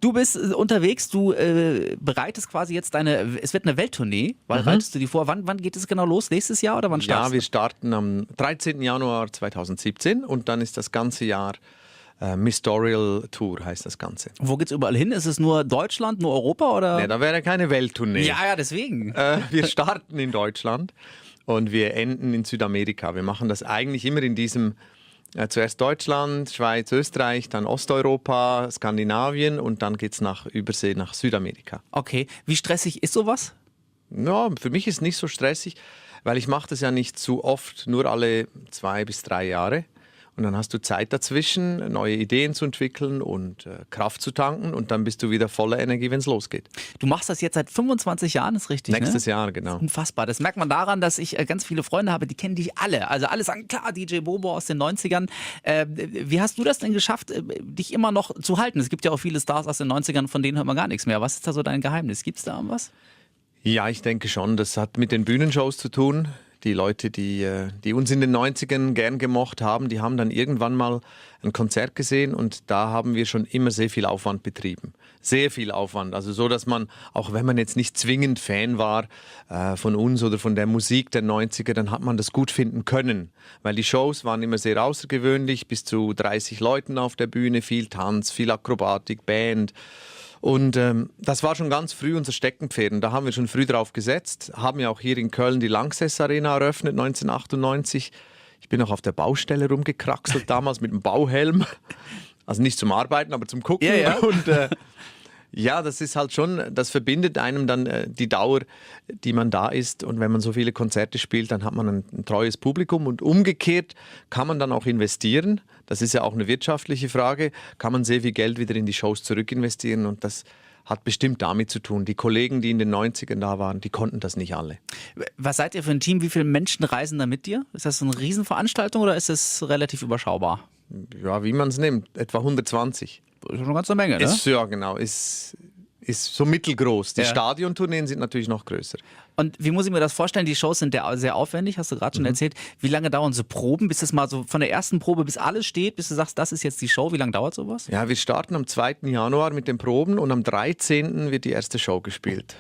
Du bist unterwegs, du bereitest quasi jetzt es wird eine Welttournee, weil bereitest du die vor? Wann geht es genau los? Nächstes Jahr oder wann startest Ja, wir starten am 13. Januar 2017 und dann ist das ganze Jahr Mystorial Tour heißt das Ganze. Wo geht's überall hin? Ist es nur Deutschland, nur Europa oder? Nee, da wäre keine Welttournee. Ja, deswegen. Wir starten in Deutschland und wir enden in Südamerika. Wir machen das eigentlich immer in diesem, zuerst Deutschland, Schweiz, Österreich, dann Osteuropa, Skandinavien und dann geht es nach Übersee nach Südamerika. Okay, wie stressig ist sowas? Ja, für mich ist es nicht so stressig, weil ich mache das ja nicht zu oft, nur alle 2 bis 3 Jahre. Und dann hast du Zeit dazwischen, neue Ideen zu entwickeln und Kraft zu tanken und dann bist du wieder voller Energie, wenn es losgeht. Du machst das jetzt seit 25 Jahren, ist richtig, Nächstes ne? Jahr, genau. Das ist unfassbar. Das merkt man daran, dass ich ganz viele Freunde habe, die kennen dich alle. Also alle sagen, klar, DJ Bobo aus den 90ern. Wie hast du das denn geschafft, dich immer noch zu halten? Es gibt ja auch viele Stars aus den 90ern, von denen hört man gar nichts mehr. Was ist da so dein Geheimnis? Gibt es da was? Ja, ich denke schon. Das hat mit den Bühnenshows zu tun. Die Leute, die uns in den 90ern gern gemocht haben, die haben dann irgendwann mal ein Konzert gesehen und da haben wir schon immer sehr viel Aufwand betrieben. Sehr viel Aufwand. Also so, dass man, auch wenn man jetzt nicht zwingend Fan war von uns oder von der Musik der 90er, dann hat man das gut finden können. Weil die Shows waren immer sehr außergewöhnlich, bis zu 30 Leuten auf der Bühne, viel Tanz, viel Akrobatik, Band. Und das war schon ganz früh unser Steckenpferd und da haben wir schon früh drauf gesetzt, haben ja auch hier in Köln die Lanxess Arena eröffnet 1998. Ich bin auch auf der Baustelle rumgekraxelt damals mit dem Bauhelm, also nicht zum Arbeiten, aber zum Gucken. Ja. Und ja, das ist halt schon, das verbindet einem dann die Dauer, die man da ist und wenn man so viele Konzerte spielt, dann hat man ein treues Publikum und umgekehrt kann man dann auch investieren. Das ist ja auch eine wirtschaftliche Frage, kann man sehr viel Geld wieder in die Shows zurückinvestieren und das hat bestimmt damit zu tun. Die Kollegen, die in den 90ern da waren, die konnten das nicht alle. Was seid ihr für ein Team? Wie viele Menschen reisen da mit dir? Ist das eine Riesenveranstaltung oder ist es relativ überschaubar? Ja, wie man es nimmt, etwa 120. Das ist schon eine ganze Menge, ne? Ja, genau, ist so mittelgroß. Die Stadiontourneen sind natürlich noch größer. Und wie muss ich mir das vorstellen? Die Shows sind sehr aufwendig, hast du gerade schon erzählt. Wie lange dauern so Proben, bis das mal so von der ersten Probe bis alles steht, bis du sagst, das ist jetzt die Show? Wie lange dauert sowas? Ja, wir starten am 2. Januar mit den Proben und am 13. wird die erste Show gespielt.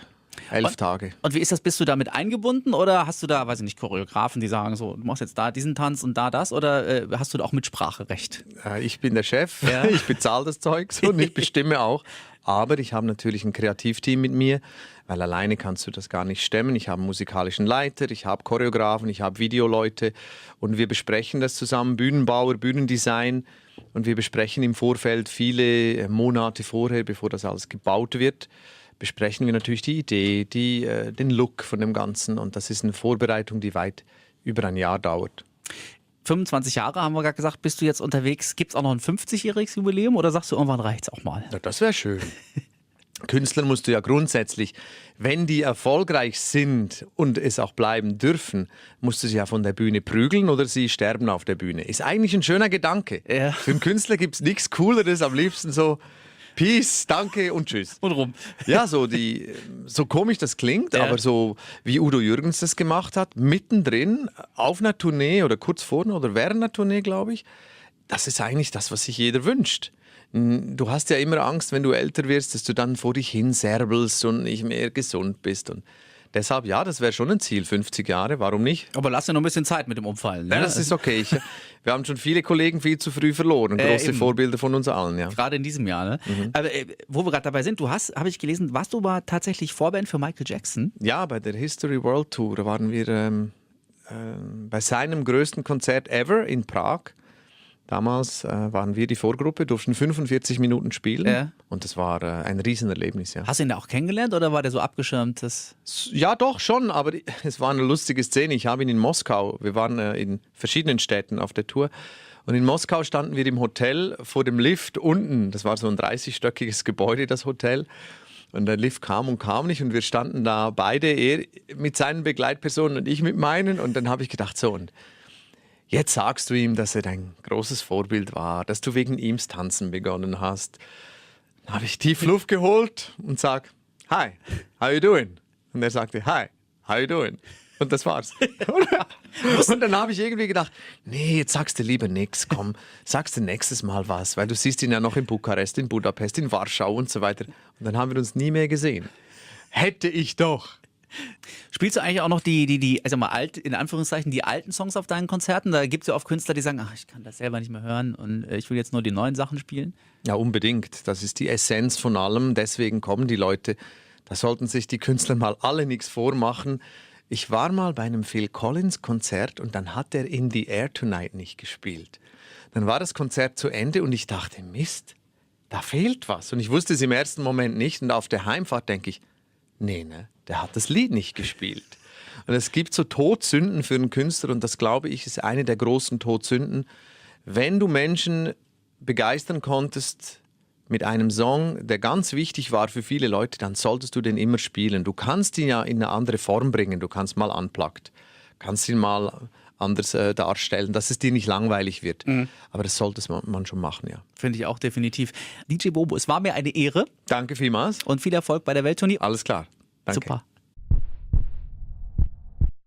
11 Tage. Und wie ist das? Bist du damit eingebunden oder hast du da, weiß ich nicht, Choreografen, die sagen so, du machst jetzt da diesen Tanz und da das oder hast du da auch Mitspracherecht? Ich bin der Chef, Ja. Ich bezahle das Zeug so und ich bestimme auch. Aber ich habe natürlich ein Kreativteam mit mir, weil alleine kannst du das gar nicht stemmen. Ich habe einen musikalischen Leiter, ich habe Choreografen, ich habe Videoleute und wir besprechen das zusammen, Bühnenbauer, Bühnendesign und wir besprechen im Vorfeld viele Monate vorher, bevor das alles gebaut wird, besprechen wir natürlich die Idee, den Look von dem Ganzen und das ist eine Vorbereitung, die weit über ein Jahr dauert. 25 Jahre haben wir gerade gesagt, bist du jetzt unterwegs. Gibt es auch noch ein 50-jähriges Jubiläum oder sagst du, irgendwann reicht's auch mal? Ja, das wäre schön. Künstlern musst du ja grundsätzlich, wenn die erfolgreich sind und es auch bleiben dürfen, musst du sie ja von der Bühne prügeln oder sie sterben auf der Bühne. Ist eigentlich ein schöner Gedanke. Ja. Für einen Künstler gibt es nichts Cooleres, am liebsten so Peace, danke und tschüss. Und rum. Ja, so komisch das klingt, aber so wie Udo Jürgens das gemacht hat, mittendrin auf einer Tournee oder kurz vor oder während einer Tournee, glaube ich, das ist eigentlich das, was sich jeder wünscht. Du hast ja immer Angst, wenn du älter wirst, dass du dann vor dich hin särbelst und nicht mehr gesund bist. Und deshalb, ja, das wäre schon ein Ziel, 50 Jahre, warum nicht? Aber lass dir noch ein bisschen Zeit mit dem Umfallen. Ne? Ja, das ist okay. Wir haben schon viele Kollegen viel zu früh verloren. Große Vorbilder von uns allen, ja. Gerade in diesem Jahr, ne? Aber wo wir gerade dabei sind, habe ich gelesen, warst du aber tatsächlich Vorband für Michael Jackson? Ja, bei der History World Tour waren wir bei seinem größten Konzert ever in Prag. Damals waren wir die Vorgruppe, durften 45 Minuten spielen und das war ein Riesenerlebnis. Ja. Hast du ihn da auch kennengelernt oder war der so abgeschirmt? Ja, doch, schon, aber es war eine lustige Szene. Ich habe ihn in Moskau, wir waren in verschiedenen Städten auf der Tour und in Moskau standen wir im Hotel vor dem Lift unten. Das war so ein 30-stöckiges Gebäude, das Hotel. Und der Lift kam und kam nicht und wir standen da beide, er mit seinen Begleitpersonen und ich mit meinen und dann habe ich gedacht, so und jetzt sagst du ihm, dass er dein großes Vorbild war, dass du wegen ihm das Tanzen begonnen hast. Dann habe ich tief Luft geholt und sag, hi, how you doing? Und er sagte, hi, how you doing? Und das war's. Und dann habe ich irgendwie gedacht, nee, jetzt sagst du lieber nichts, komm, sagst du nächstes Mal was, weil du siehst ihn ja noch in Bukarest, in Budapest, in Warschau und so weiter. Und dann haben wir uns nie mehr gesehen. Hätte ich doch. Spielst du eigentlich auch noch also mal in Anführungszeichen, die alten Songs auf deinen Konzerten? Da gibt es ja oft Künstler, die sagen, ach, ich kann das selber nicht mehr hören und ich will jetzt nur die neuen Sachen spielen. Ja, unbedingt. Das ist die Essenz von allem. Deswegen kommen die Leute. Da sollten sich die Künstler mal alle nichts vormachen. Ich war mal bei einem Phil Collins Konzert und dann hat er In the Air Tonight nicht gespielt. Dann war das Konzert zu Ende und ich dachte, Mist, da fehlt was. Und ich wusste es im ersten Moment nicht. Und auf der Heimfahrt denke ich, nee, ne, der hat das Lied nicht gespielt. Und es gibt so Todsünden für einen Künstler und das, glaube ich, ist eine der großen Todsünden. Wenn du Menschen begeistern konntest mit einem Song, der ganz wichtig war für viele Leute, dann solltest du den immer spielen. Du kannst ihn ja in eine andere Form bringen. Du kannst mal unplugged, kannst ihn mal anders darstellen, dass es dir nicht langweilig wird. Aber das sollte man schon machen, ja. Finde ich auch definitiv. DJ Bobo, es war mir eine Ehre. Danke vielmals. Und viel Erfolg bei der Welttournee. Alles klar. Danke. Super.